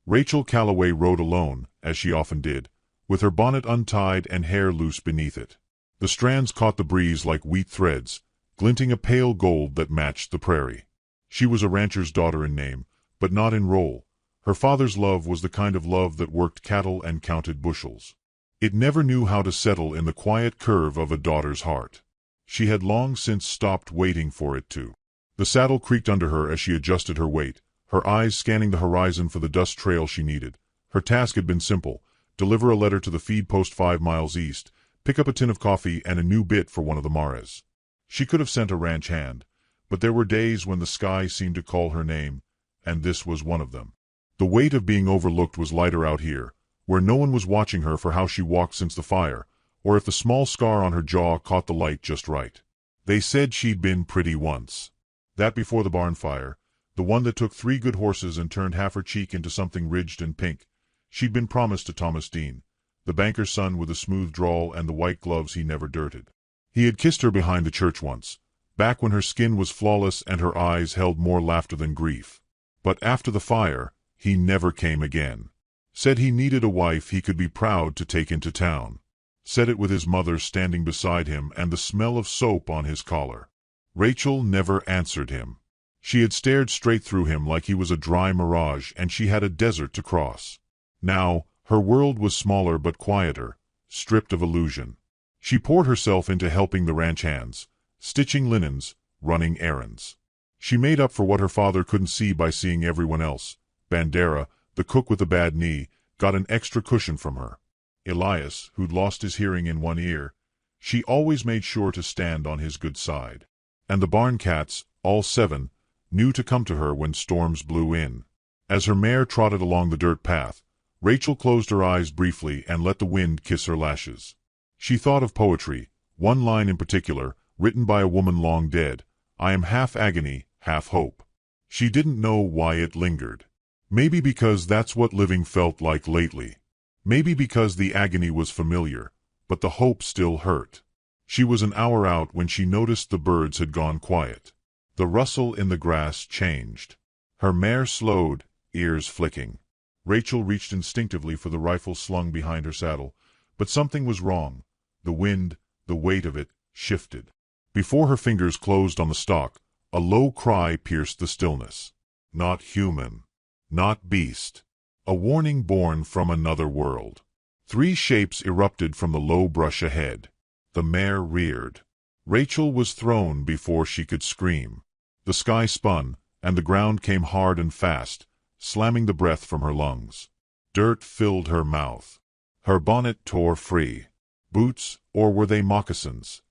Rachel Calloway rode alone, as she often did, with her bonnet untied and hair loose beneath it. The strands caught the breeze like wheat threads, glinting a pale gold that matched the prairie. She was a rancher's daughter in name, but not in role. Her father's love was the kind of love that worked cattle and counted bushels. It never knew how to settle in the quiet curve of a daughter's heart. She had long since stopped waiting for it to. The saddle creaked under her as she adjusted her weight, her eyes scanning the horizon for the dust trail she needed. Her task had been simple: deliver a letter to the feed post 5 miles east, pick up a tin of coffee and a new bit for one of the mares. She could have sent a ranch hand, but there were days when the sky seemed to call her name, and this was one of them. The weight of being overlooked was lighter out here, where no one was watching her for how she walked since the fire, or if the small scar on her jaw caught the light just right. They said she'd been pretty once. That before the barn fire, the one that took 3 good horses and turned half her cheek into something ridged and pink. She'd been promised to Thomas Dean, the banker's son with the smooth drawl and the white gloves he never dirted. He had kissed her behind the church once, back when her skin was flawless and her eyes held more laughter than grief. But after the fire, he never came again. Said he needed a wife he could be proud to take into town. Said it with his mother standing beside him and the smell of soap on his collar. Rachel never answered him. She had stared straight through him like he was a dry mirage and she had a desert to cross. Now, her world was smaller but quieter, stripped of illusion. She poured herself into helping the ranch hands, stitching linens, running errands. She made up for what her father couldn't see by seeing everyone else. Bandera, the cook with the bad knee, got an extra cushion from her. Elias, who'd lost his hearing in one ear, she always made sure to stand on his good side. And the barn cats, all 7, knew to come to her when storms blew in. As her mare trotted along the dirt path, Rachel closed her eyes briefly and let the wind kiss her lashes. She thought of poetry, one line in particular, written by a woman long dead: "I am half agony, half hope." She didn't know why it lingered. Maybe because that's what living felt like lately. Maybe because the agony was familiar, but the hope still hurt. She was an hour out when she noticed the birds had gone quiet. The rustle in the grass changed. Her mare slowed, ears flicking. Rachel reached instinctively for the rifle slung behind her saddle, but something was wrong. The wind, the weight of it, shifted. Before her fingers closed on the stock, a low cry pierced the stillness. Not human. Not beast. A warning born from another world. 3 shapes erupted from the low brush ahead. The mare reared. Rachel was thrown before she could scream. The sky spun, and the ground came hard and fast, slamming the breath from her lungs. Dirt filled her mouth. Her bonnet tore free. Boots, or were they moccasins,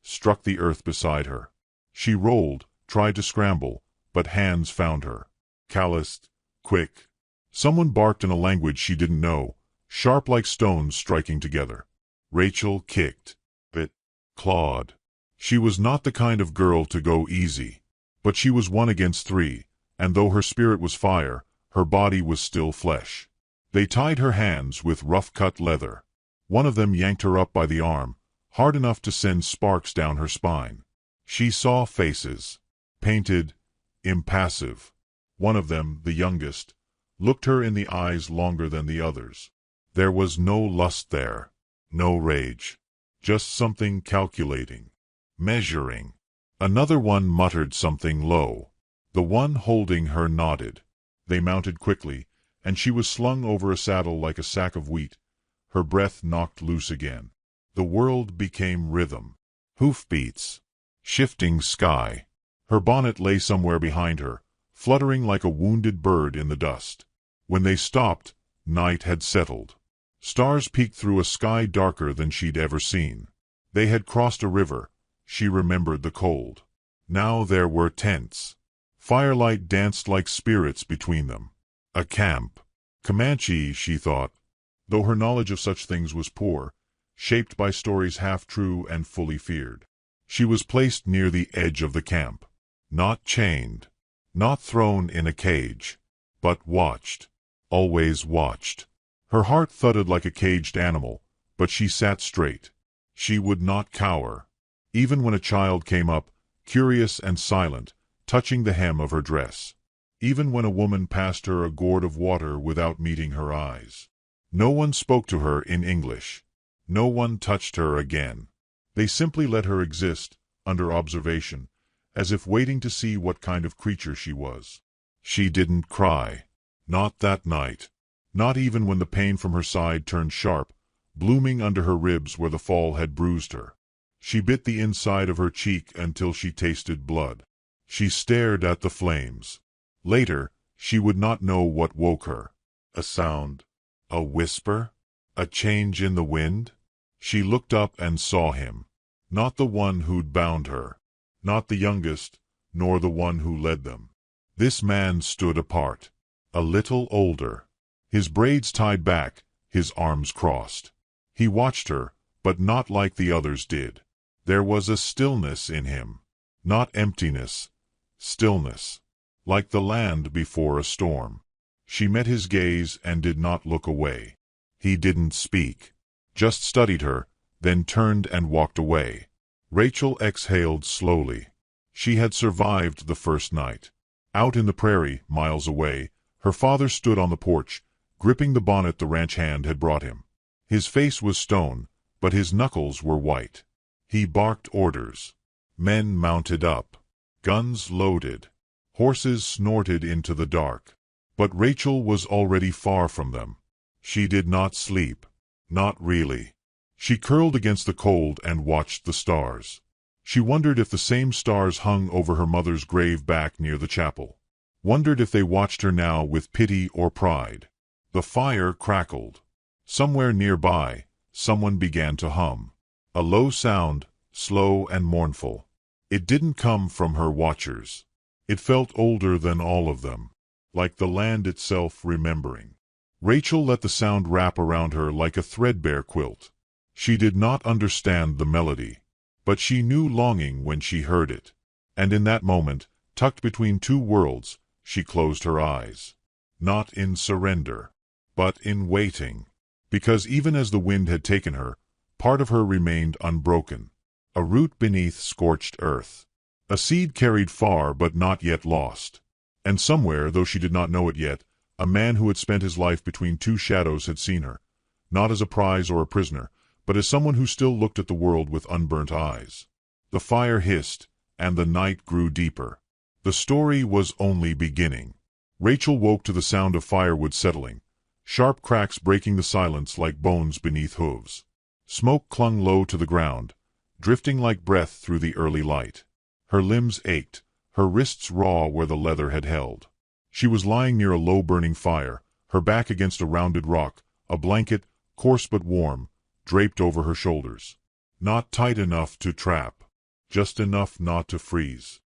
struck the earth beside her. She rolled, tried to scramble, but hands found her. Calloused, quick. Someone barked in a language she didn't know, sharp like stones striking together. Rachel kicked, bit, clawed. She was not the kind of girl to go easy. But she was 1 against 3, and though her spirit was fire, her body was still flesh. They tied her hands with rough-cut leather. One of them yanked her up by the arm, hard enough to send sparks down her spine. She saw faces. Painted, impassive. One of them, the youngest, looked her in the eyes longer than the others. There was no lust there, no rage. Just something calculating, measuring. Another one muttered something low. The one holding her nodded. They mounted quickly, and she was slung over a saddle like a sack of wheat. Her breath knocked loose again. The world became rhythm. Hoofbeats. Shifting sky. Her bonnet lay somewhere behind her, fluttering like a wounded bird in the dust. When they stopped, night had settled. Stars peeked through a sky darker than she'd ever seen. They had crossed a river. She remembered the cold. Now there were tents. Firelight danced like spirits between them. A camp. Comanche, she thought, though her knowledge of such things was poor, shaped by stories half true and fully feared. She was placed near the edge of the camp. Not chained. Not thrown in a cage. But watched. Always watched. Her heart thudded like a caged animal, but she sat straight. She would not cower. Even when a child came up, curious and silent, touching the hem of her dress. even when a woman passed her a gourd of water without meeting her eyes. No one spoke to her in English. No one touched her again. They simply let her exist, under observation, as if waiting to see what kind of creature she was. She didn't cry. Not that night. Not even when the pain from her side turned sharp, blooming under her ribs where the fall had bruised her. She bit the inside of her cheek until she tasted blood. She stared at the flames. Later, she would not know what woke her. A sound. A whisper? A change in the wind? She looked up and saw him. Not the one who'd bound her. Not the youngest, nor the one who led them. This man stood apart. A little older. His braids tied back, his arms crossed. He watched her, but not like the others did. There was a stillness in him. Not emptiness. Stillness. Like the land before a storm. She met his gaze and did not look away. He didn't speak. Just studied her, then turned and walked away. Rachel exhaled slowly. She had survived the first night. Out in the prairie, miles away, her father stood on the porch, gripping the bonnet the ranch hand had brought him. His face was stone, but his knuckles were white. He barked orders. Men mounted up. Guns loaded. Horses snorted into the dark. But Rachel was already far from them. She did not sleep. Not really. She curled against the cold and watched the stars. She wondered if the same stars hung over her mother's grave back near the chapel. Wondered if they watched her now with pity or pride. The fire crackled. Somewhere nearby, someone began to hum. A low sound, slow and mournful. It didn't come from her watchers. It felt older than all of them, like the land itself remembering. Rachel let the sound wrap around her like a threadbare quilt. She did not understand the melody, but she knew longing when she heard it. And in that moment, tucked between two worlds, she closed her eyes. Not in surrender, but in waiting. Because even as the wind had taken her, part of her remained unbroken. A root beneath scorched earth. A seed carried far but not yet lost. And somewhere, though she did not know it yet, a man who had spent his life between two shadows had seen her, not as a prize or a prisoner, but as someone who still looked at the world with unburnt eyes. The fire hissed, and the night grew deeper. The story was only beginning. Rachel woke to the sound of firewood settling, sharp cracks breaking the silence like bones beneath hooves. Smoke clung low to the ground, drifting like breath through the early light. Her limbs ached, her wrists raw where the leather had held. She was lying near a low-burning fire, her back against a rounded rock, a blanket, coarse but warm, draped over her shoulders. Not tight enough to trap, just enough not to freeze.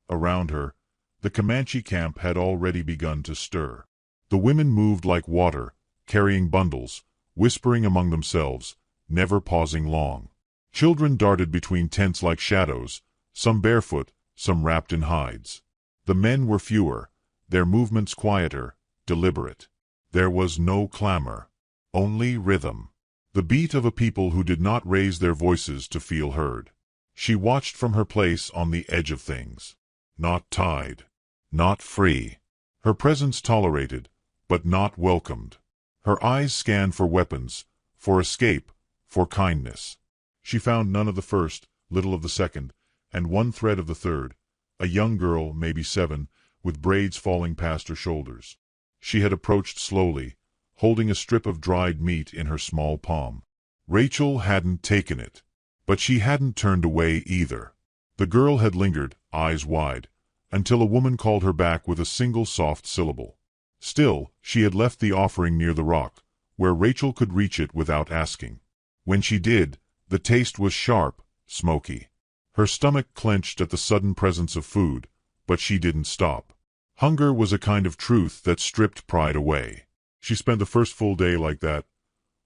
Around her, the Comanche camp had already begun to stir. The women moved like water, carrying bundles, whispering among themselves, never pausing long. Children darted between tents like shadows, some barefoot, some wrapped in hides. The men were fewer, their movements quieter, deliberate. There was no clamor, only rhythm. The beat of a people who did not raise their voices to feel heard. She watched from her place on the edge of things. Not tied, not free. Her presence tolerated, but not welcomed. Her eyes scanned for weapons, for escape, for kindness. She found none of the first, little of the second, and one thread of the third, a young girl, maybe 7, with braids falling past her shoulders. She had approached slowly, holding a strip of dried meat in her small palm. Rachel hadn't taken it, but she hadn't turned away either. The girl had lingered, eyes wide, until a woman called her back with a single soft syllable. Still, she had left the offering near the rock, where Rachel could reach it without asking. When she did, the taste was sharp, smoky. Her stomach clenched at the sudden presence of food, but she didn't stop. Hunger was a kind of truth that stripped pride away. She spent the first full day like that,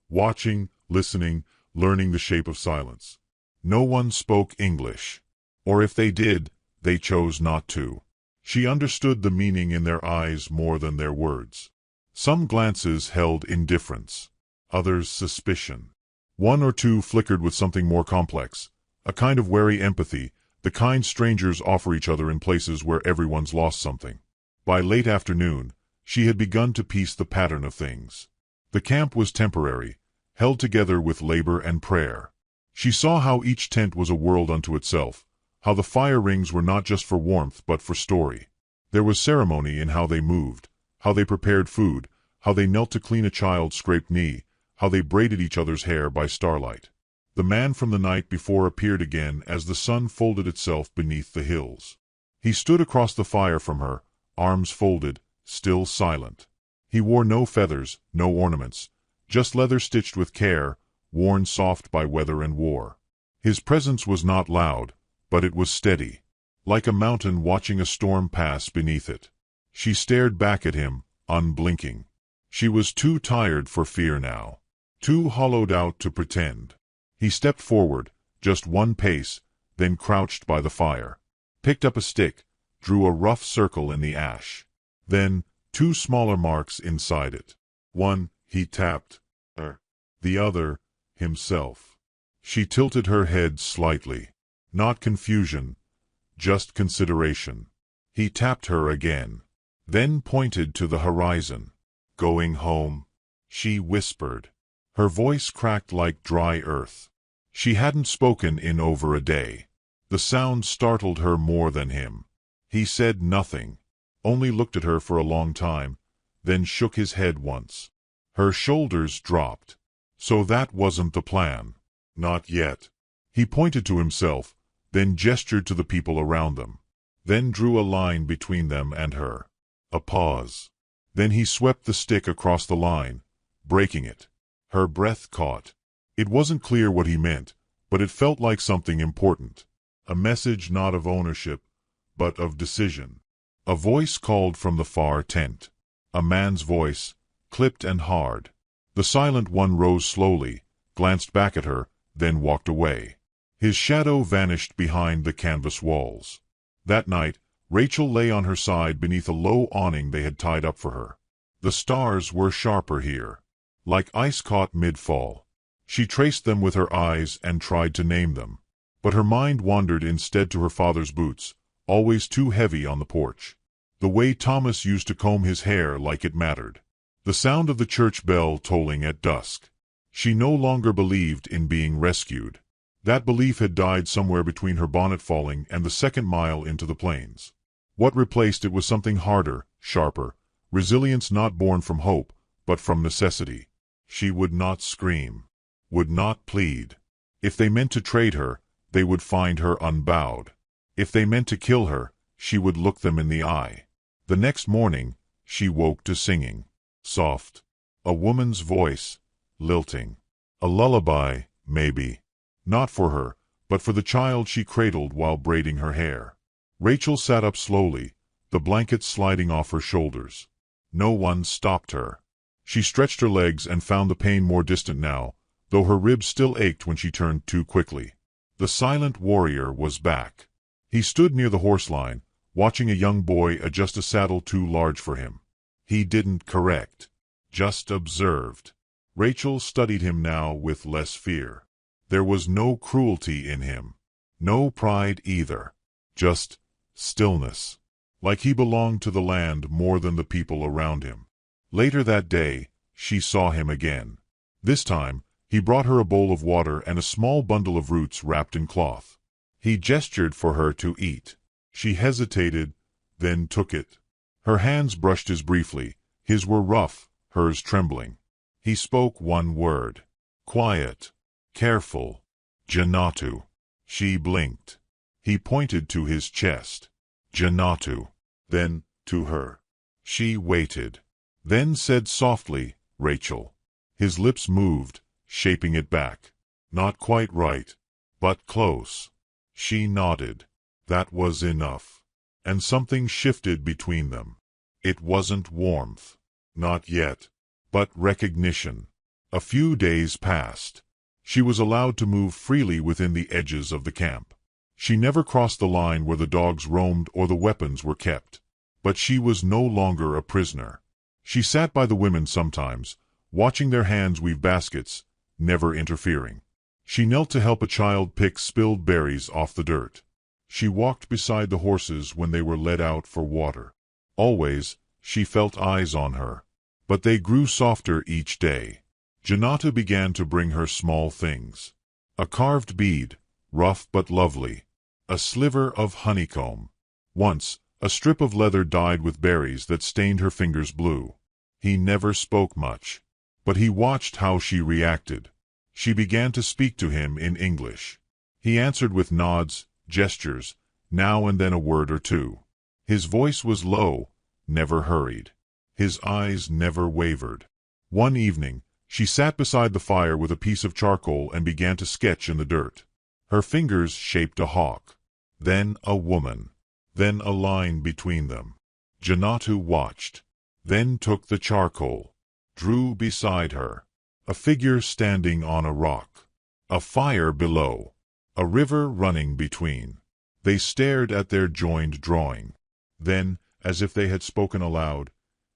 watching, listening, learning the shape of silence. No one spoke English. Or if they did, they chose not to. She understood the meaning in their eyes more than their words. Some glances held indifference, others suspicion. One or two flickered with something more complex, a kind of wary empathy, the kind strangers offer each other in places where everyone's lost something. By late afternoon, she had begun to piece the pattern of things. The camp was temporary, held together with labor and prayer. She saw how each tent was a world unto itself, how the fire rings were not just for warmth but for story. There was ceremony in how they moved, how they prepared food, how they knelt to clean a child's scraped knee, how they braided each other's hair by starlight. The man from the night before appeared again as the sun folded itself beneath the hills. He stood across the fire from her, arms folded, still silent. He wore no feathers, no ornaments, just leather stitched with care, worn soft by weather and war. His presence was not loud, but it was steady, like a mountain watching a storm pass beneath it. She stared back at him, unblinking. She was too tired for fear now, too hollowed out to pretend. He stepped forward, just one pace, then crouched by the fire, picked up a stick, drew a rough circle in the ash. Then, two smaller marks inside it. One, he tapped her. The other, himself. She tilted her head slightly. Not confusion, just consideration. He tapped her again, then pointed to the horizon. Going home, she whispered. Her voice cracked like dry earth. She hadn't spoken in over a day. The sound startled her more than him. He said nothing, only looked at her for a long time, then shook his head once. Her shoulders dropped. So that wasn't the plan. Not yet. He pointed to himself, then gestured to the people around them. Then drew a line between them and her. A pause. Then he swept the stick across the line, breaking it. Her breath caught. It wasn't clear what he meant, but it felt like something important. A message not of ownership, but of decision. A voice called from the far tent. A man's voice, clipped and hard. The silent one rose slowly, glanced back at her, then walked away. His shadow vanished behind the canvas walls. That night, Rachel lay on her side beneath a low awning they had tied up for her. The stars were sharper here, like ice caught mid-fall. She traced them with her eyes and tried to name them. But her mind wandered instead to her father's boots, always too heavy on the porch. The way Thomas used to comb his hair like it mattered. The sound of the church bell tolling at dusk. She no longer believed in being rescued. That belief had died somewhere between her bonnet falling and the second mile into the plains. What replaced it was something harder, sharper, resilience not born from hope, but from necessity. She would not scream, would not plead. If they meant to trade her, they would find her unbowed. If they meant to kill her, she would look them in the eye. The next morning, she woke to singing. Soft. A woman's voice, lilting. A lullaby, maybe. Not for her, but for the child she cradled while braiding her hair. Rachel sat up slowly, the blanket sliding off her shoulders. No one stopped her. She stretched her legs and found the pain more distant now, though her ribs still ached when she turned too quickly. The silent warrior was back. He stood near the horse line, watching a young boy adjust a saddle too large for him. He didn't correct, just observed. Rachel studied him now with less fear. There was no cruelty in him, no pride either, just stillness, like he belonged to the land more than the people around him. Later that day, she saw him again. This time, he brought her a bowl of water and a small bundle of roots wrapped in cloth. He gestured for her to eat. She hesitated, then took it. Her hands brushed his briefly. His were rough, hers trembling. He spoke one word. Quiet. Careful. Janatu. She blinked. He pointed to his chest. Janatu. Then, to her. She waited. Then said softly, Rachel. His lips moved, shaping it back. Not quite right, but close. She nodded. That was enough. And something shifted between them. It wasn't warmth. Not yet. But recognition. A few days passed. She was allowed to move freely within the edges of the camp. She never crossed the line where the dogs roamed or the weapons were kept. But she was no longer a prisoner. She sat by the women sometimes, watching their hands weave baskets, never interfering. She knelt to help a child pick spilled berries off the dirt. She walked beside the horses when they were led out for water. Always, she felt eyes on her. But they grew softer each day. Janata began to bring her small things. A carved bead, rough but lovely. A sliver of honeycomb. Once, a strip of leather dyed with berries that stained her fingers blue. He never spoke much. But he watched how she reacted. She began to speak to him in English. He answered with nods, gestures, now and then a word or two. His voice was low, never hurried. His eyes never wavered. One evening, she sat beside the fire with a piece of charcoal and began to sketch in the dirt. Her fingers shaped a hawk. Then a woman. Then a line between them. Janatu watched. Then took the charcoal. Drew beside her. A figure standing on a rock. A fire below. A river running between. They stared at their joined drawing. Then, as if they had spoken aloud,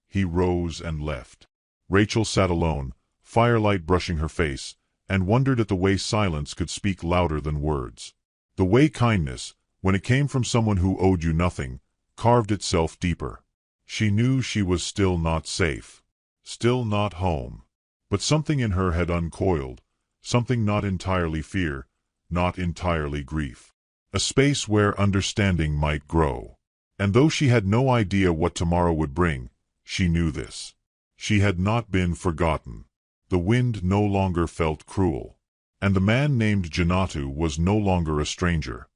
he rose and left. Rachel sat alone, firelight brushing her face, and wondered at the way silence could speak louder than words. The way kindness, when it came from someone who owed you nothing, carved itself deeper. She knew she was still not safe. Still not home. But something in her had uncoiled, something not entirely fear, not entirely grief. A space where understanding might grow. And though she had no idea what tomorrow would bring, she knew this. She had not been forgotten. The wind no longer felt cruel. And the man named Janatu was no longer a stranger.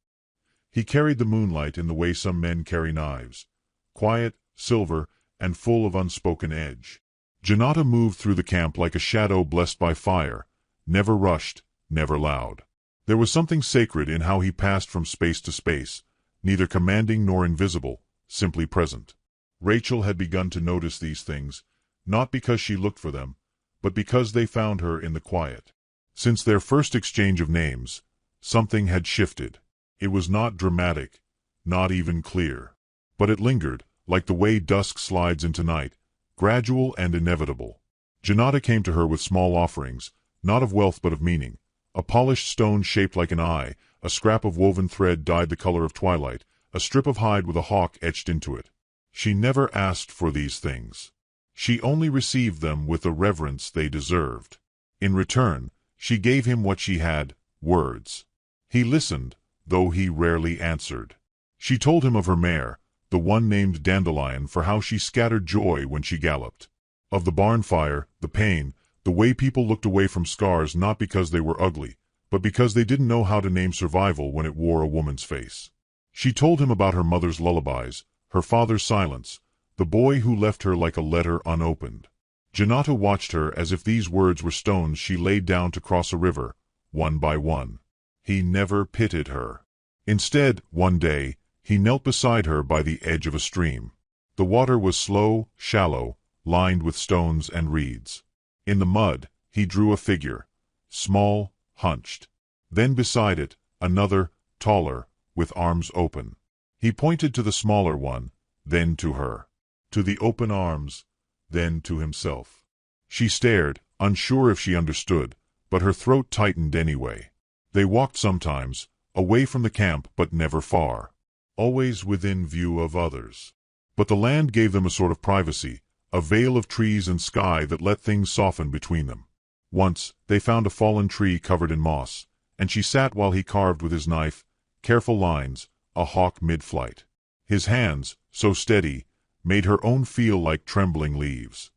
He carried the moonlight in the way some men carry knives. Quiet, silver, and full of unspoken edge. Janata moved through the camp like a shadow blessed by fire, never rushed, never loud. There was something sacred in how he passed from space to space, neither commanding nor invisible, simply present. Rachel had begun to notice these things, not because she looked for them, but because they found her in the quiet. Since their first exchange of names, something had shifted. It was not dramatic, not even clear. But it lingered, like the way dusk slides into night, gradual and inevitable. Janata came to her with small offerings, not of wealth but of meaning. A polished stone shaped like an eye, a scrap of woven thread dyed the color of twilight, a strip of hide with a hawk etched into it. She never asked for these things. She only received them with the reverence they deserved. In return, she gave him what she had, words. He listened, though he rarely answered. She told him of her mare, the one named Dandelion, for how she scattered joy when she galloped. Of the barn fire, the pain, the way people looked away from scars not because they were ugly, but because they didn't know how to name survival when it wore a woman's face. She told him about her mother's lullabies, her father's silence, the boy who left her like a letter unopened. Janata watched her as if these words were stones she laid down to cross a river, one by one. He never pitied her. Instead, one day, he knelt beside her by the edge of a stream. The water was slow, shallow, lined with stones and reeds. In the mud, he drew a figure, small, hunched. Then beside it, another, taller, with arms open. He pointed to the smaller one, then to her. To the open arms, then to himself. She stared, unsure if she understood, but her throat tightened anyway. They walked sometimes, away from the camp but never far. Always within view of others. But the land gave them a sort of privacy, a veil of trees and sky that let things soften between them. Once, they found a fallen tree covered in moss, and she sat while he carved with his knife, careful lines, a hawk mid-flight. His hands, so steady, made her own feel like trembling leaves.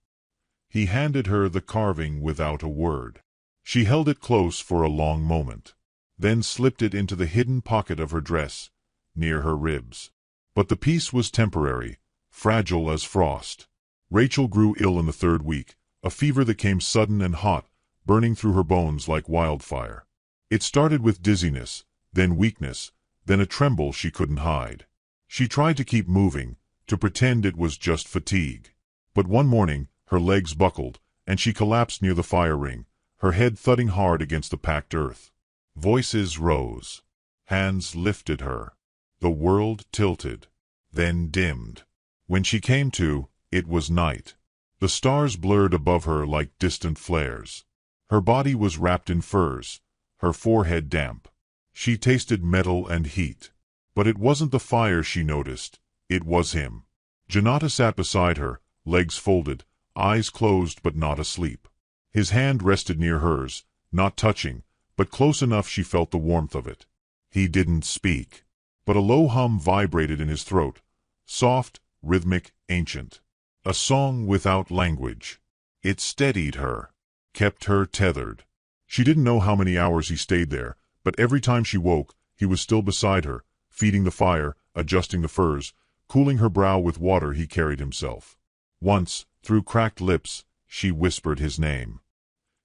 He handed her the carving without a word. She held it close for a long moment, then slipped it into the hidden pocket of her dress, near her ribs. But the peace was temporary, fragile as frost. Rachel grew ill in the third week, a fever that came sudden and hot, burning through her bones like wildfire. It started with dizziness, then weakness, then a tremble she couldn't hide. She tried to keep moving, to pretend it was just fatigue. But one morning, her legs buckled, and she collapsed near the fire ring, her head thudding hard against the packed earth. Voices rose. Hands lifted her. The world tilted, then dimmed. When she came to, it was night. The stars blurred above her like distant flares. Her body was wrapped in furs, her forehead damp. She tasted metal and heat. But it wasn't the fire she noticed, it was him. Janata sat beside her, legs folded, eyes closed but not asleep. His hand rested near hers, not touching, but close enough she felt the warmth of it. He didn't speak, but a low hum vibrated in his throat, soft, rhythmic, ancient. A song without language. It steadied her, kept her tethered. She didn't know how many hours he stayed there, but every time she woke, he was still beside her, feeding the fire, adjusting the furs, cooling her brow with water he carried himself. Once, through cracked lips, she whispered his name.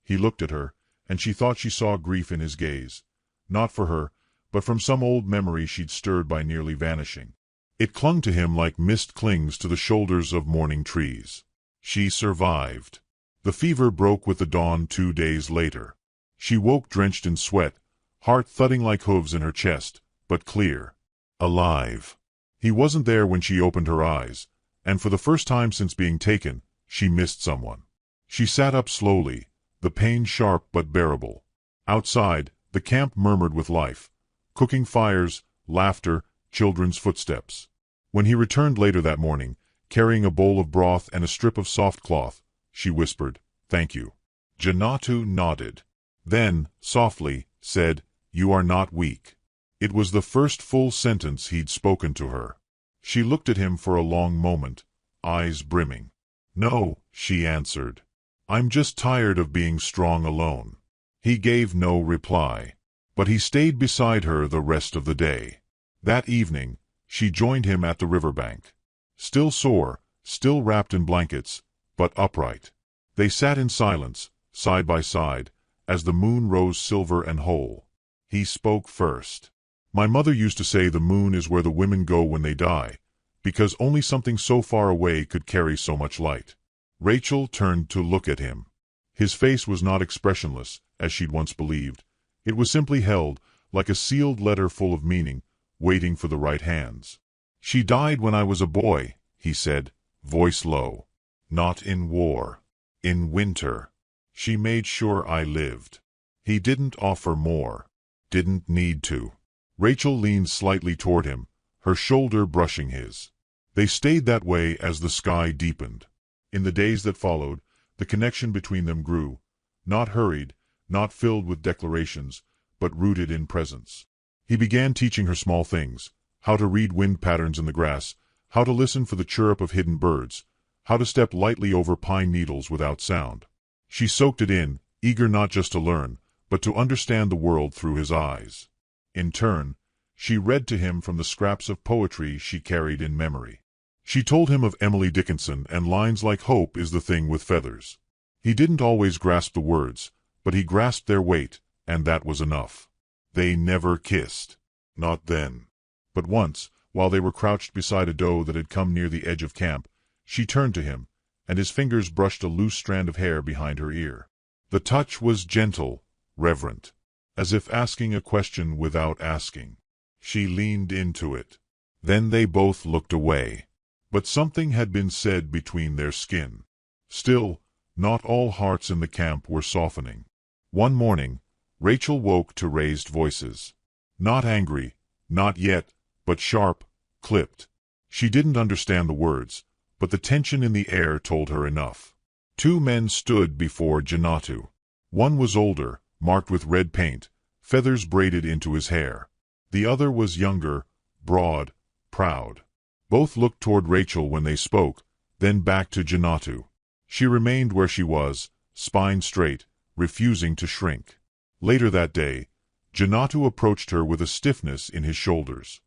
He looked at her, and she thought she saw grief in his gaze. Not for her, but from some old memory she'd stirred by nearly vanishing. It clung to him like mist clings to the shoulders of morning trees. She survived. The fever broke with the dawn 2 days later. She woke drenched in sweat, heart thudding like hooves in her chest, but clear. Alive. He wasn't there when she opened her eyes, and for the first time since being taken, she missed someone. She sat up slowly, the pain sharp but bearable. Outside, the camp murmured with life. Cooking fires, laughter, children's footsteps. When he returned later that morning, carrying a bowl of broth and a strip of soft cloth, she whispered, "Thank you." Janatu nodded. Then, softly, said, "You are not weak." It was the first full sentence he'd spoken to her. She looked at him for a long moment, eyes brimming. "No," she answered. "I'm just tired of being strong alone." He gave no reply, but he stayed beside her the rest of the day. That evening, she joined him at the riverbank. Still sore, still wrapped in blankets, but upright. They sat in silence, side by side, as the moon rose silver and whole. He spoke first. "My mother used to say the moon is where the women go when they die, because only something so far away could carry so much light." Rachel turned to look at him. His face was not expressionless, as she'd once believed. It was simply held, like a sealed letter full of meaning, waiting for the right hands. "She died when I was a boy," he said, voice low. "Not in war. In winter. She made sure I lived." He didn't offer more. Didn't need to. Rachel leaned slightly toward him, her shoulder brushing his. They stayed that way as the sky deepened. In the days that followed, the connection between them grew, not hurried, not filled with declarations, but rooted in presence. He began teaching her small things, how to read wind patterns in the grass, how to listen for the chirrup of hidden birds, how to step lightly over pine needles without sound. She soaked it in, eager not just to learn, but to understand the world through his eyes. In turn, she read to him from the scraps of poetry she carried in memory. She told him of Emily Dickinson and lines like "Hope is the thing with feathers." He didn't always grasp the words, but he grasped their weight, and that was enough. They never kissed. Not then. But once, while they were crouched beside a doe that had come near the edge of camp, she turned to him, and his fingers brushed a loose strand of hair behind her ear. The touch was gentle, reverent, as if asking a question without asking. She leaned into it. Then they both looked away. But something had been said between their skin. Still, not all hearts in the camp were softening. One morning, Rachel woke to raised voices. Not angry, not yet, but sharp, clipped. She didn't understand the words, but the tension in the air told her enough. 2 men stood before Janatu. One was older, marked with red paint, feathers braided into his hair. The other was younger, broad, proud. Both looked toward Rachel when they spoke, then back to Janatu. She remained where she was, spine straight, refusing to shrink. Later that day, Janatu approached her with a stiffness in his shoulders.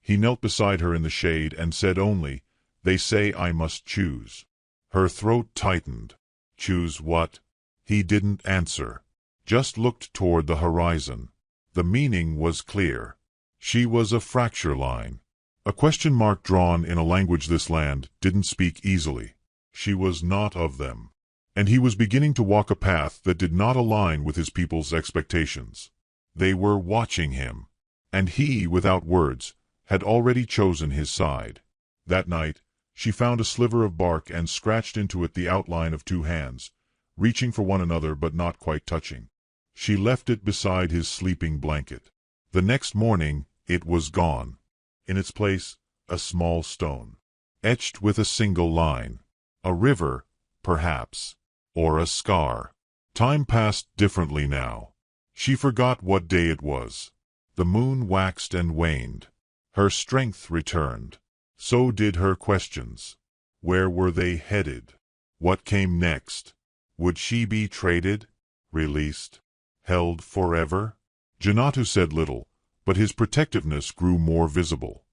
He knelt beside her in the shade and said only, "They say I must choose." Her throat tightened. Choose what? He didn't answer, just looked toward the horizon. The meaning was clear. She was a fracture line, a question mark drawn in a language this land didn't speak easily. She was not of them, and he was beginning to walk a path that did not align with his people's expectations. They were watching him, and he, without words, had already chosen his side. That night, she found a sliver of bark and scratched into it the outline of 2 hands, reaching for one another but not quite touching. She left it beside his sleeping blanket. The next morning, it was gone. In its place, a small stone. etched with a single line. A river, perhaps, or a scar. Time passed differently now. She forgot what day it was. The moon waxed and waned. Her strength returned. So did her questions. Where were they headed? What came next? Would she be traded? Released? Held forever? Janatu said little, but his protectiveness grew more visible.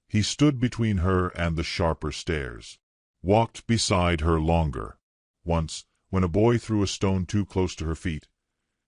He stood between her and the sharper stares. Walked beside her longer. Once, when a boy threw a stone too close to her feet,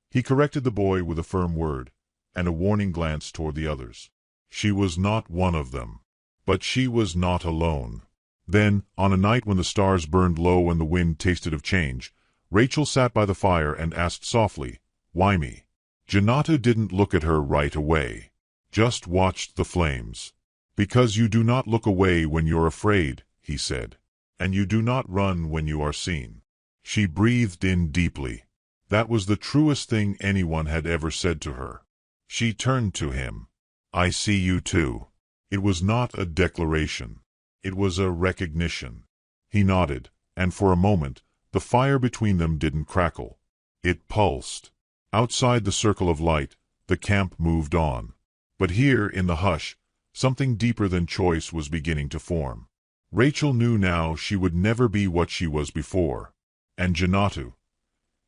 he corrected the boy with a firm word, and a warning glance toward the others. She was not one of them. But she was not alone. Then, on a night when the stars burned low and the wind tasted of change, Rachel sat by the fire and asked softly, "Why me?" Janatu didn't look at her right away. Just watched the flames. "Because you do not look away when you're afraid," he said. "And you do not run when you are seen." She breathed in deeply. That was the truest thing anyone had ever said to her. She turned to him. "I see you too." It was not a declaration. It was a recognition. He nodded, and for a moment, the fire between them didn't crackle. It pulsed. Outside the circle of light, the camp moved on. But here, in the hush, something deeper than choice was beginning to form. Rachel knew now she would never be what she was before. And Janatu.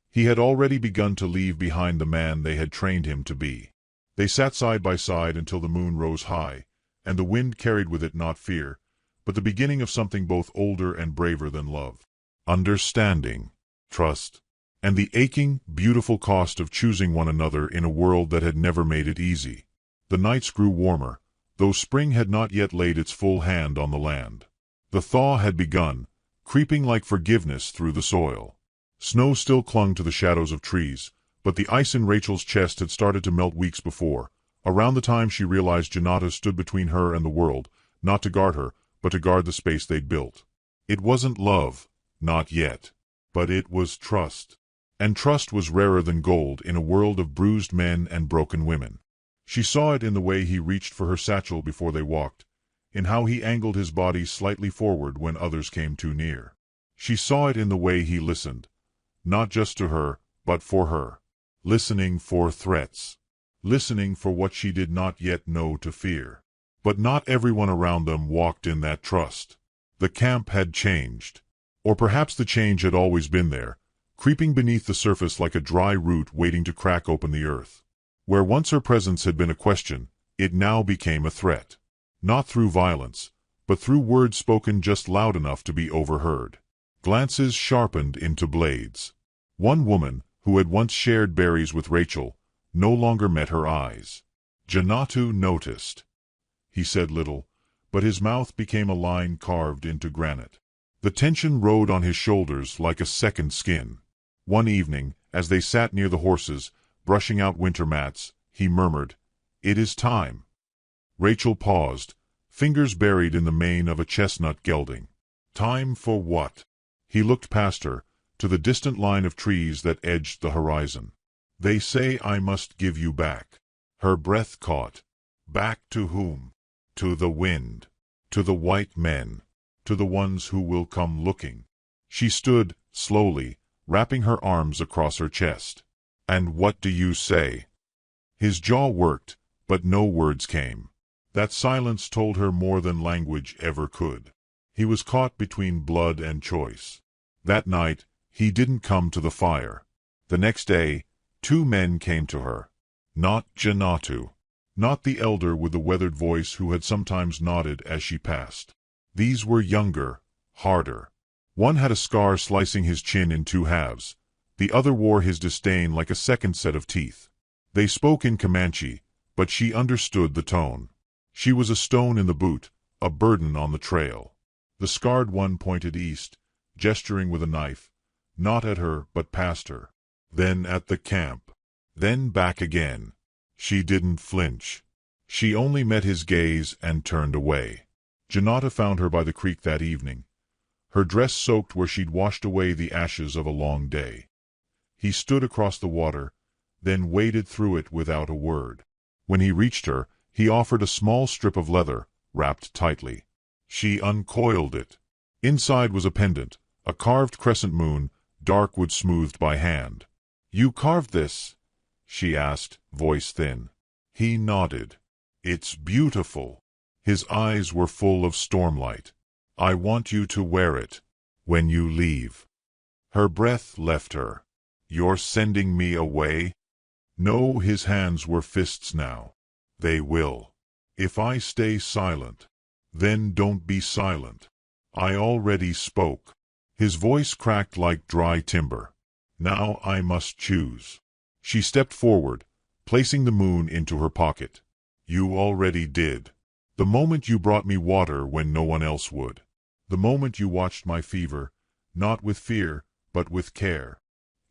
He had already begun to leave behind the man they had trained him to be. They sat side by side until the moon rose high, and the wind carried with it not fear, but the beginning of something both older and braver than love. Understanding, trust, and the aching, beautiful cost of choosing one another in a world that had never made it easy. The nights grew warmer, though spring had not yet laid its full hand on the land. The thaw had begun, creeping like forgiveness through the soil. Snow still clung to the shadows of trees, but the ice in Rachel's chest had started to melt weeks before, around the time she realized Janata stood between her and the world, not to guard her, but to guard the space they'd built. It wasn't love, not yet, but it was trust. And trust was rarer than gold in a world of bruised men and broken women. She saw it in the way he reached for her satchel before they walked, in how he angled his body slightly forward when others came too near. She saw it in the way he listened, not just to her, but for her. Listening for threats. Listening for what she did not yet know to fear. But not everyone around them walked in that trust. The camp had changed. Or perhaps the change had always been there, creeping beneath the surface like a dry root waiting to crack open the earth. Where once her presence had been a question, it now became a threat. Not through violence, but through words spoken just loud enough to be overheard. Glances sharpened into blades. One woman, who had once shared berries with Rachel, no longer met her eyes. Janatu noticed. He said little, but his mouth became a line carved into granite. The tension rode on his shoulders like a second skin. One evening, as they sat near the horses, brushing out winter mats, he murmured, "It is time." Rachel paused, fingers buried in the mane of a chestnut gelding. Time for what? He looked past her, to the distant line of trees that edged the horizon. "They say I must give you back." Her breath caught. Back to whom? To the wind. To the white men. To the ones who will come looking. She stood, slowly, wrapping her arms across her chest. "And what do you say?" His jaw worked, but no words came. That silence told her more than language ever could. He was caught between blood and choice. That night, he didn't come to the fire. The next day, 2 men came to her. Not Janatu. Not the elder with the weathered voice who had sometimes nodded as she passed. These were younger, harder. One had a scar slicing his chin in 2 halves. The other wore his disdain like a second set of teeth. They spoke in Comanche, but she understood the tone. She was a stone in the boot, a burden on the trail. The scarred one pointed east, gesturing with a knife, not at her but past her. Then at the camp. Then back again. She didn't flinch. She only met his gaze and turned away. Janata found her by the creek that evening, her dress soaked where she'd washed away the ashes of a long day. He stood across the water, then waded through it without a word. When he reached her, he offered a small strip of leather, wrapped tightly. She uncoiled it. Inside was a pendant, a carved crescent moon, dark wood smoothed by hand. "You carved this?" she asked, voice thin. He nodded. "It's beautiful." His eyes were full of stormlight. "I want you to wear it when you leave." Her breath left her. "You're sending me away?" No, his hands were fists now. "They will. If I stay silent." "Then don't be silent. I already spoke." His voice cracked like dry timber. "Now I must choose." She stepped forward, placing the moon into her pocket. "You already did. The moment you brought me water when no one else would. The moment you watched my fever, not with fear, but with care."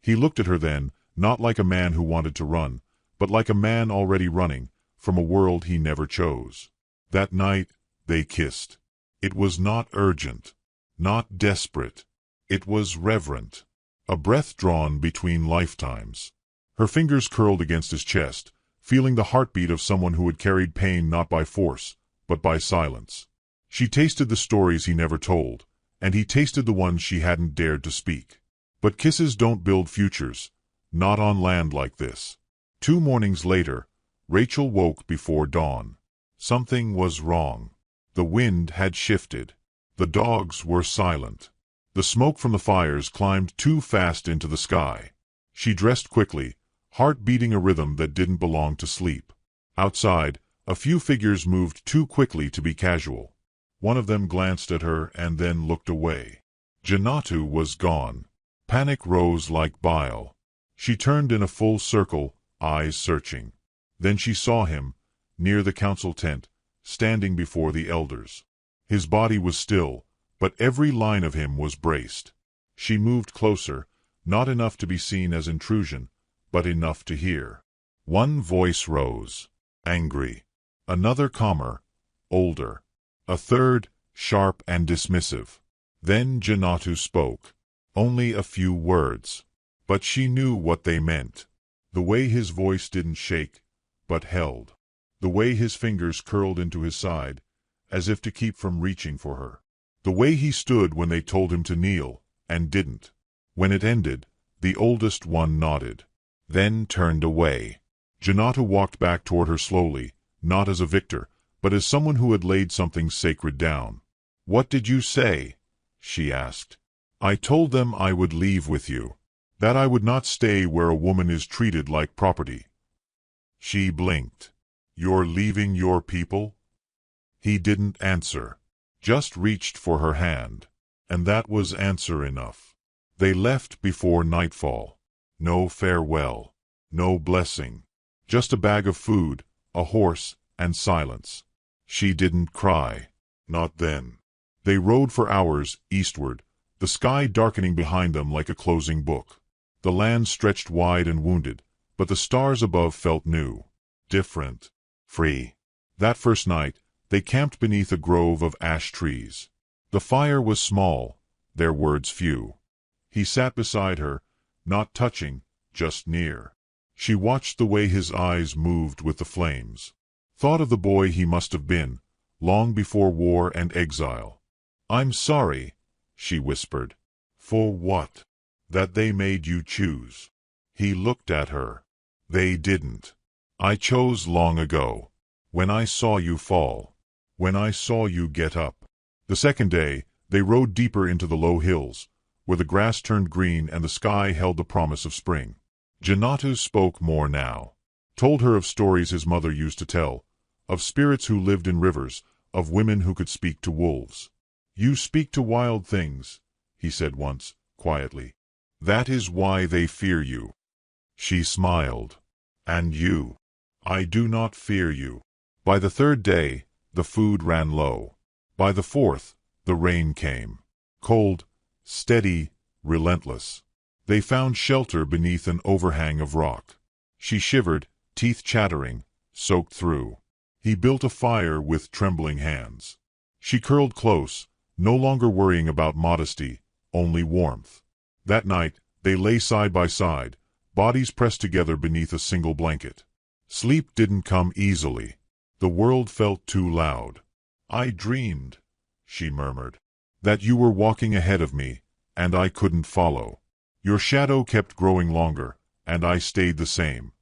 He looked at her then, not like a man who wanted to run, but like a man already running, from a world he never chose. That night, they kissed. It was not urgent, not desperate. It was reverent. A breath drawn between lifetimes. Her fingers curled against his chest, feeling the heartbeat of someone who had carried pain not by force, but by silence. She tasted the stories he never told, and he tasted the ones she hadn't dared to speak. But kisses don't build futures, not on land like this. 2 mornings later, Rachel woke before dawn. Something was wrong. The wind had shifted. The dogs were silent. The smoke from the fires climbed too fast into the sky. She dressed quickly, heart beating a rhythm that didn't belong to sleep. Outside, a few figures moved too quickly to be casual. One of them glanced at her and then looked away. Janatu was gone. Panic rose like bile. She turned in a full circle, eyes searching. Then she saw him, near the council tent, standing before the elders. His body was still, but every line of him was braced. She moved closer, not enough to be seen as intrusion, but enough to hear. One voice rose, angry. Another calmer, older. A third, sharp and dismissive. Then Janatu spoke. Only a few words. But she knew what they meant. The way his voice didn't shake, but held. The way his fingers curled into his side, as if to keep from reaching for her. The way he stood when they told him to kneel, and didn't. When it ended, the oldest one nodded, then turned away. Janata walked back toward her slowly, not as a victor, but as someone who had laid something sacred down. "What did you say?" she asked. "I told them I would leave with you. That I would not stay where a woman is treated like property." She blinked. "You're leaving your people?" He didn't answer, just reached for her hand. And that was answer enough. They left before nightfall. No farewell, no blessing. Just a bag of food, a horse, and silence. She didn't cry. Not then. They rode for hours eastward, the sky darkening behind them like a closing book. The land stretched wide and wounded, but the stars above felt new, different, free. That first night, they camped beneath a grove of ash trees. The fire was small, their words few. He sat beside her, not touching, just near. She watched the way his eyes moved with the flames. Thought of the boy he must have been, long before war and exile. "I'm sorry," she whispered. "For what?" "That they made you choose." He looked at her. "They didn't. I chose long ago. When I saw you fall. When I saw you get up." The second day, they rode deeper into the low hills, where the grass turned green and the sky held the promise of spring. Janatu spoke more now. Told her of stories his mother used to tell, of spirits who lived in rivers, of women who could speak to wolves. "You speak to wild things," he said once, quietly. "That is why they fear you." She smiled. "And you?" "I do not fear you." By the third day, the food ran low. By the fourth, the rain came. Cold, steady, relentless. They found shelter beneath an overhang of rock. She shivered, teeth chattering, soaked through. He built a fire with trembling hands. She curled close, no longer worrying about modesty, only warmth. That night, they lay side by side, bodies pressed together beneath a single blanket. Sleep didn't come easily. The world felt too loud. "I dreamed," she murmured. That you were walking ahead of me, and I couldn't follow. Your shadow kept growing longer, and I stayed the same.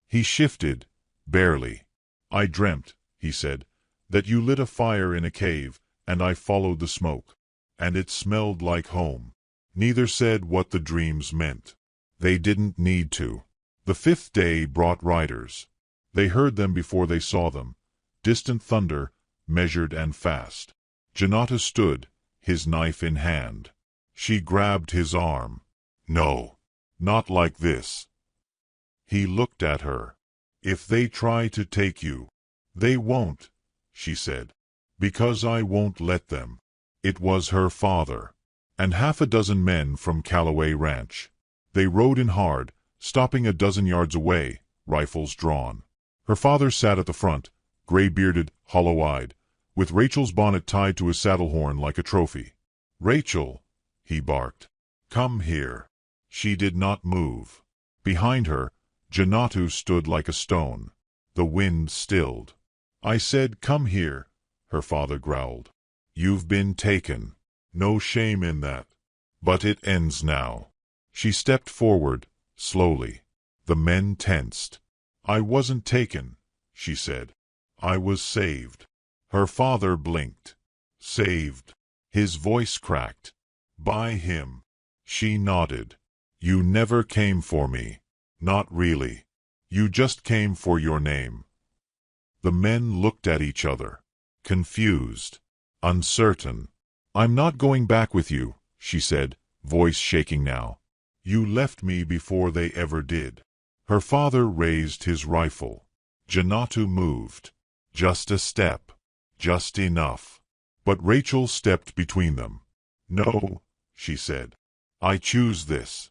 He shifted, barely. I dreamt, he said, that you lit a fire in a cave, and I followed the smoke. And it smelled like home. Neither said what the dreams meant. They didn't need to. The fifth day brought riders. They heard them before they saw them. Distant thunder, measured and fast. Janata stood, his knife in hand. She grabbed his arm. No, not like this. He looked at her. If they try to take you, they won't, she said. Because I won't let them. It was her father. And 6 men from Callaway Ranch. They rode in hard, stopping a dozen yards away, rifles drawn. Her father sat at the front, gray-bearded, hollow-eyed, with Rachel's bonnet tied to his saddle horn like a trophy. "Rachel," he barked. "Come here." She did not move. Behind her, Janatu stood like a stone. The wind stilled. "I said come here," her father growled. "You've been taken. No shame in that. But it ends now." She stepped forward, slowly. The men tensed. "I wasn't taken," she said. "I was saved." Her father blinked. "Saved." His voice cracked. "By him." She nodded. "You never came for me. Not really. You just came for your name." The men looked at each other. Confused. Uncertain. "I'm not going back with you," she said, voice shaking now. "You left me before they ever did." Her father raised his rifle. Janatu moved. Just a step. Just enough. But Rachel stepped between them. "No," she said. "I choose this."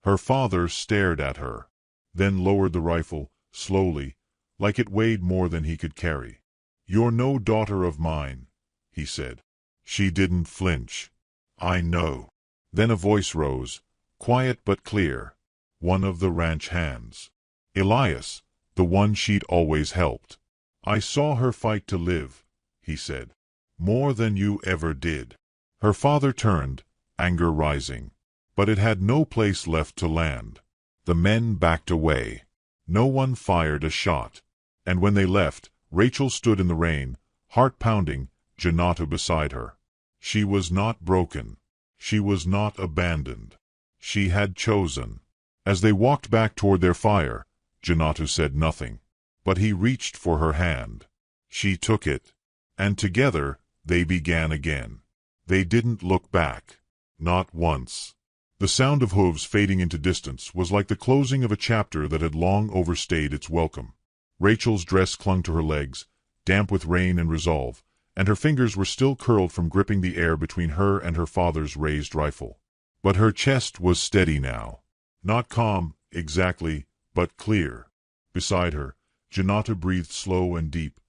Her father stared at her, then lowered the rifle, slowly, like it weighed more than he could carry. "You're no daughter of mine," he said. She didn't flinch. "I know." Then a voice rose, quiet but clear, one of the ranch hands. Elias, the one she'd always helped. "I saw her fight to live," he said. "More than you ever did." Her father turned, anger rising. But it had no place left to land. The men backed away. No one fired a shot. And when they left, Rachel stood in the rain, heart pounding, Janata beside her. She was not broken. She was not abandoned. She had chosen. As they walked back toward their fire, Janata said nothing. But he reached for her hand. She took it. And together, they began again. They didn't look back. Not once. The sound of hooves fading into distance was like the closing of a chapter that had long overstayed its welcome. Rachel's dress clung to her legs, damp with rain and resolve, and her fingers were still curled from gripping the air between her and her father's raised rifle. But her chest was steady now. Not calm, exactly, but clear. Beside her, Janata breathed slow and deep.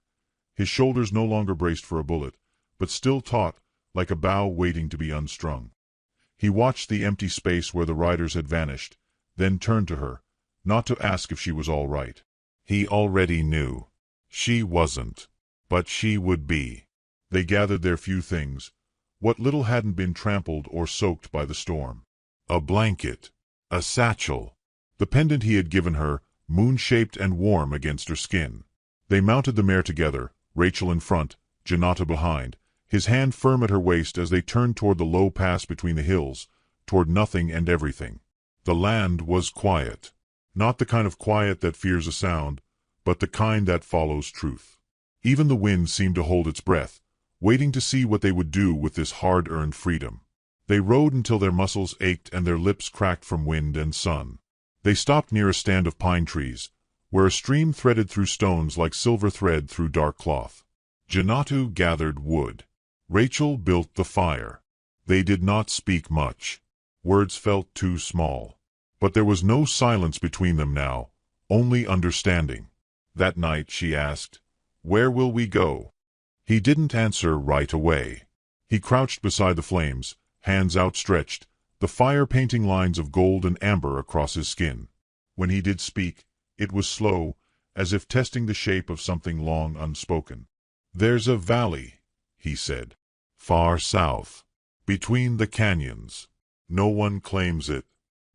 His shoulders no longer braced for a bullet, but still taut, like a bow waiting to be unstrung. He watched the empty space where the riders had vanished, then turned to her, not to ask if she was all right. He already knew. She wasn't. But she would be. They gathered their few things, what little hadn't been trampled or soaked by the storm. A blanket. A satchel. The pendant he had given her, moon-shaped and warm against her skin. They mounted the mare together, Rachel in front, Janata behind, his hand firm at her waist as they turned toward the low pass between the hills, toward nothing and everything. The land was quiet. Not the kind of quiet that fears a sound, but the kind that follows truth. Even the wind seemed to hold its breath, waiting to see what they would do with this hard-earned freedom. They rode until their muscles ached and their lips cracked from wind and sun. They stopped near a stand of pine trees, where a stream threaded through stones like silver thread through dark cloth. Janatu gathered wood. Rachel built the fire. They did not speak much. Words felt too small. But there was no silence between them now, only understanding. That night she asked, "Where will we go?" He didn't answer right away. He crouched beside the flames, hands outstretched, the fire painting lines of gold and amber across his skin. When he did speak, it was slow, as if testing the shape of something long unspoken. "There's a valley," he said. far south, between the canyons. No one claims it.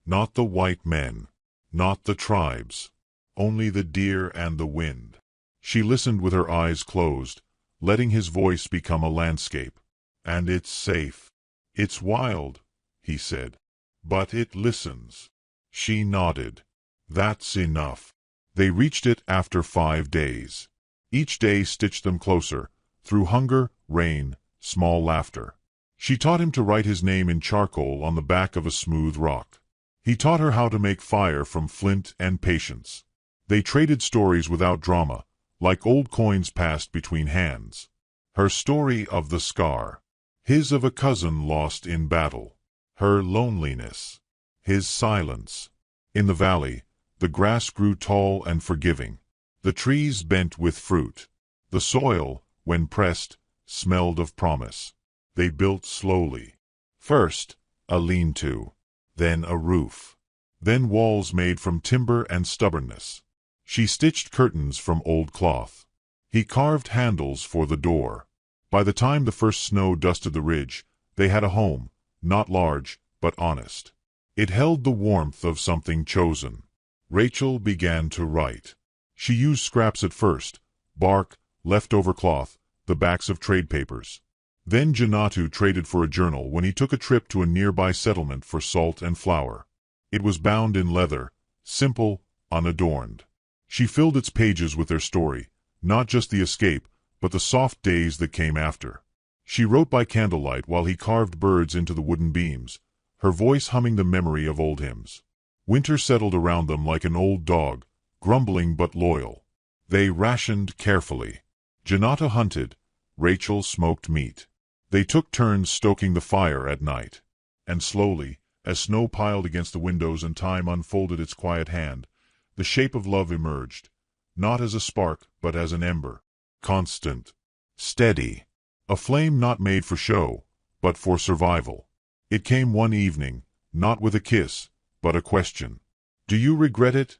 Not the white men. Not the tribes. Only the deer and the wind. She listened with her eyes closed, letting his voice become a landscape. And it's safe. It's wild, he said. But it listens. She nodded. That's enough. They reached it after 5 days. Each day stitched them closer, through hunger, rain, small laughter. She taught him to write his name in charcoal on the back of a smooth rock. He taught her how to make fire from flint and patience. They traded stories without drama, like old coins passed between hands. Her story of the scar. His of a cousin lost in battle. Her loneliness. His silence. In the valley, the grass grew tall and forgiving. The trees bent with fruit. The soil, when pressed, smelled of promise. They built slowly. First, a lean-to. Then a roof. Then walls made from timber and stubbornness. She stitched curtains from old cloth. He carved handles for the door. By the time the first snow dusted the ridge, they had a home, not large, but honest. It held the warmth of something chosen. Rachel began to write. She used scraps at first, bark, leftover cloth, the backs of trade papers. Then Janatu traded for a journal when he took a trip to a nearby settlement for salt and flour. It was bound in leather, simple, unadorned. She filled its pages with their story, not just the escape, but the soft days that came after. She wrote by candlelight while he carved birds into the wooden beams, her voice humming the memory of old hymns. Winter settled around them like an old dog, grumbling but loyal. They rationed carefully. Janata hunted, Rachel smoked meat. They took turns stoking the fire at night. And slowly, as snow piled against the windows and time unfolded its quiet hand, the shape of love emerged, not as a spark but as an ember. Constant. Steady. A flame not made for show, but for survival. It came one evening, not with a kiss, but a question. "Do you regret it?"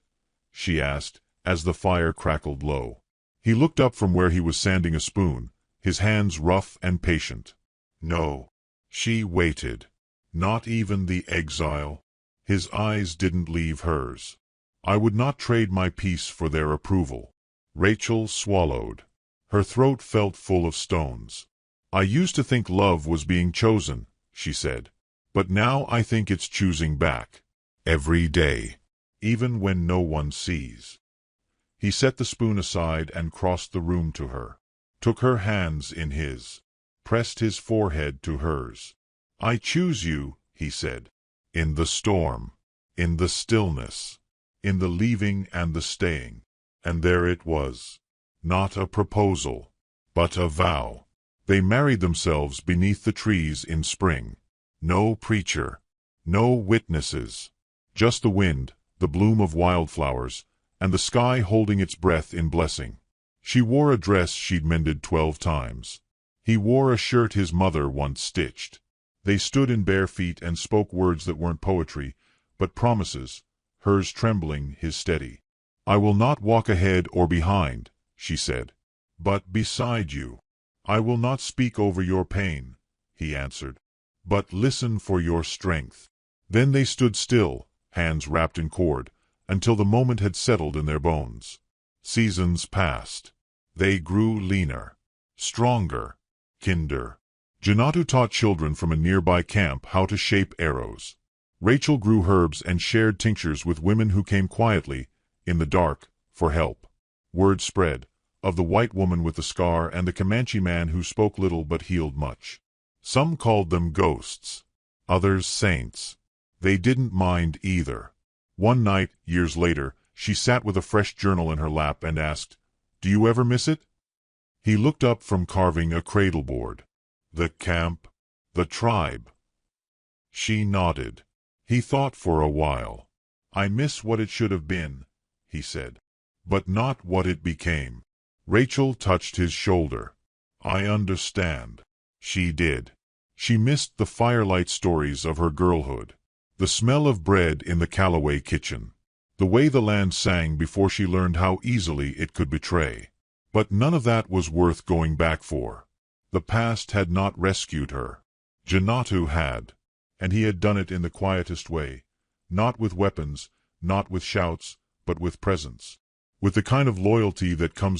she asked, as the fire crackled low. He looked up from where he was sanding a spoon, his hands rough and patient. No. She waited. Not even the exile. His eyes didn't leave hers. I would not trade my peace for their approval. Rachel swallowed. Her throat felt full of stones. I used to think love was being chosen, she said. But now I think it's choosing back. Every day. Even when no one sees. He set the spoon aside and crossed the room to her. Took her hands in his. Pressed his forehead to hers. I choose you, he said. In the storm. In the stillness. In the leaving and the staying. And there it was. Not a proposal, but a vow. They married themselves beneath the trees in spring. No preacher. No witnesses. Just the wind, the bloom of wildflowers, and the sky holding its breath in blessing. She wore a dress she'd mended 12 times. He wore a shirt his mother once stitched. They stood in bare feet and spoke words that weren't poetry, but promises, hers trembling, his steady. I will not walk ahead or behind, she said, but beside you. I will not speak over your pain, he answered, but listen for your strength. Then they stood still, hands wrapped in cord, until the moment had settled in their bones. Seasons passed. They grew leaner, stronger, kinder. Janatu taught children from a nearby camp how to shape arrows. Rachel grew herbs and shared tinctures with women who came quietly, in the dark, for help. Word spread, of the white woman with the scar and the Comanche man who spoke little but healed much. Some called them ghosts, others saints. They didn't mind either. One night, years later, she sat with a fresh journal in her lap and asked, "Do you ever miss it?" He looked up from carving a cradle board. The camp, the tribe. She nodded. He thought for a while. I miss what it should have been, he said, but not what it became. Rachel touched his shoulder. I understand. She did. She missed the firelight stories of her girlhood. The smell of bread in the Callaway kitchen. The way the land sang before she learned how easily it could betray. But none of that was worth going back for. The past had not rescued her. Janatu had. And he had done it in the quietest way. Not with weapons, not with shouts, but with presence. With the kind of loyalty that comes